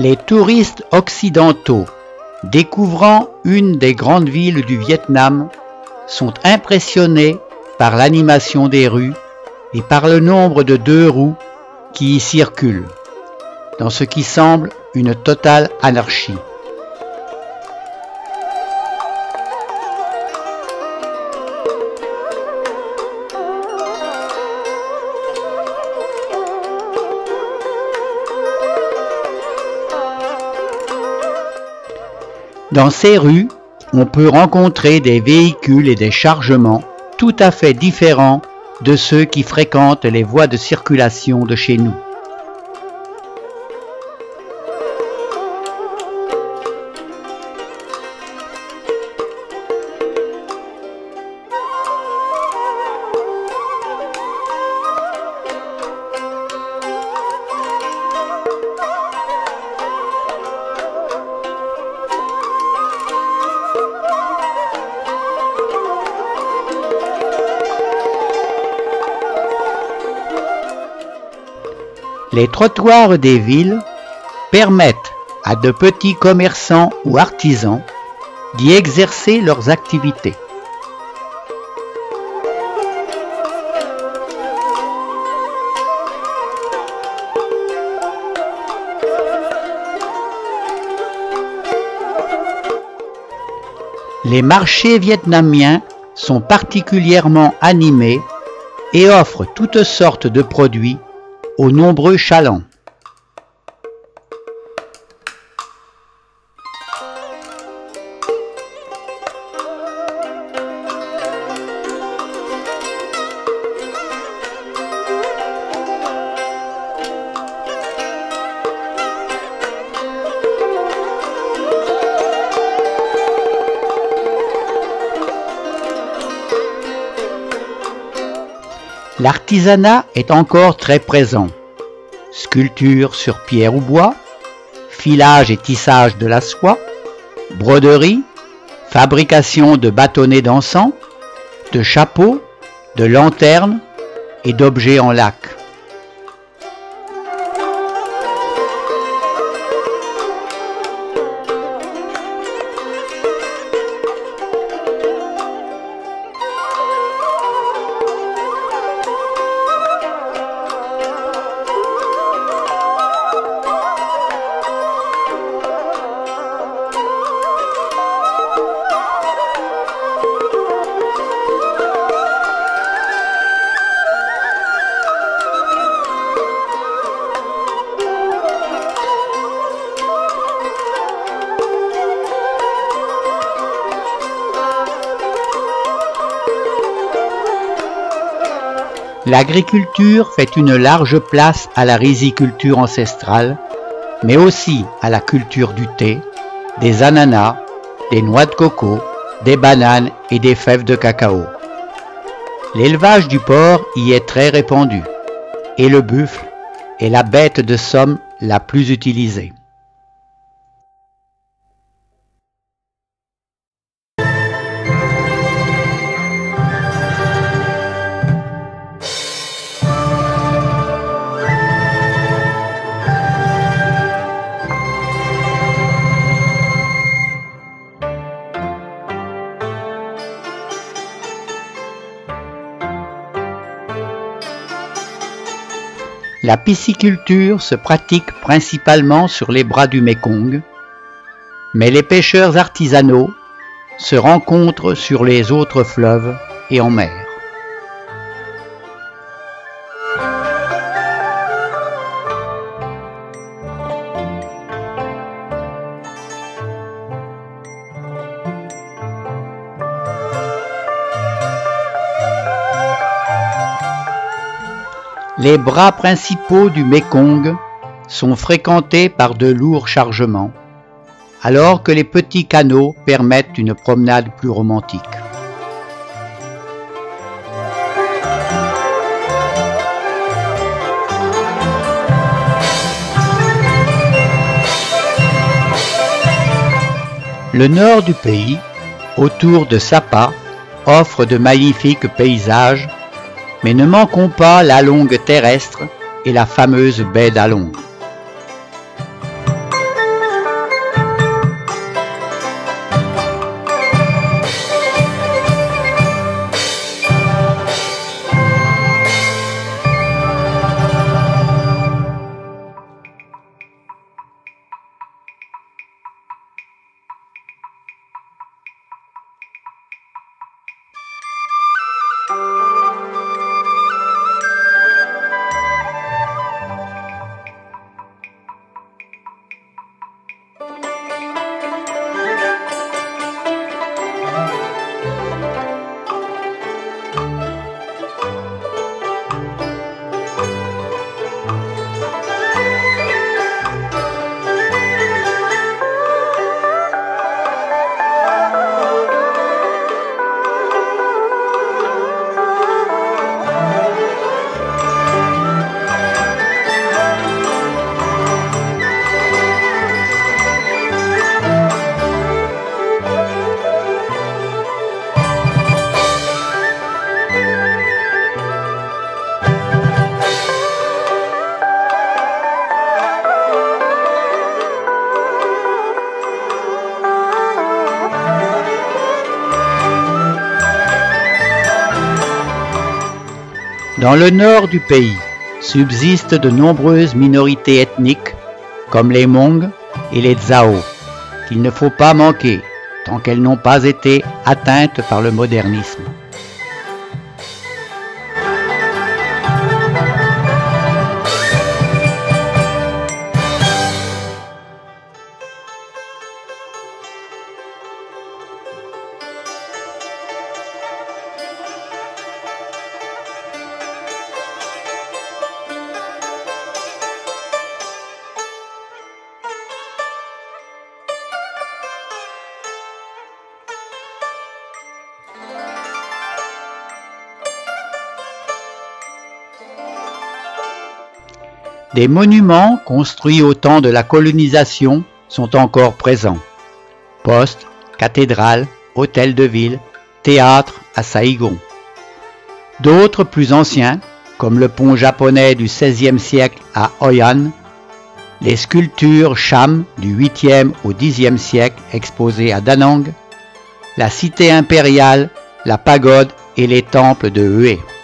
Les touristes occidentaux découvrant une des grandes villes du Vietnam sont impressionnés par l'animation des rues et par le nombre de deux roues qui y circulent, dans ce qui semble une totale anarchie. Dans ces rues, on peut rencontrer des véhicules et des chargements tout à fait différents de ceux qui fréquentent les voies de circulation de chez nous. Les trottoirs des villes permettent à de petits commerçants ou artisans d'y exercer leurs activités. Les marchés vietnamiens sont particulièrement animés et offrent toutes sortes de produits aux nombreux chalands. L'artisanat est encore très présent. Sculpture sur pierre ou bois, filage et tissage de la soie, broderie, fabrication de bâtonnets d'encens, de chapeaux, de lanternes et d'objets en lac. L'agriculture fait une large place à la riziculture ancestrale, mais aussi à la culture du thé, des ananas, des noix de coco, des bananes et des fèves de cacao. L'élevage du porc y est très répandu, et le buffle est la bête de somme la plus utilisée. La pisciculture se pratique principalement sur les bras du Mékong, mais les pêcheurs artisanaux se rencontrent sur les autres fleuves et en mer. Les bras principaux du Mékong sont fréquentés par de lourds chargements, alors que les petits canaux permettent une promenade plus romantique. Le nord du pays, autour de Sapa, offre de magnifiques paysages, mais ne manquons pas la longue terrestre et la fameuse baie d'Along. Dans le nord du pays subsistent de nombreuses minorités ethniques comme les Hmong et les Tsao, qu'il ne faut pas manquer tant qu'elles n'ont pas été atteintes par le modernisme. Des monuments construits au temps de la colonisation sont encore présents. Postes, cathédrales, hôtels de ville, théâtres à Saïgon. D'autres plus anciens, comme le pont japonais du XVIe siècle à Hoi An, les sculptures Cham du 8e au 10e siècle exposées à Da Nang, la cité impériale, la pagode et les temples de Hue.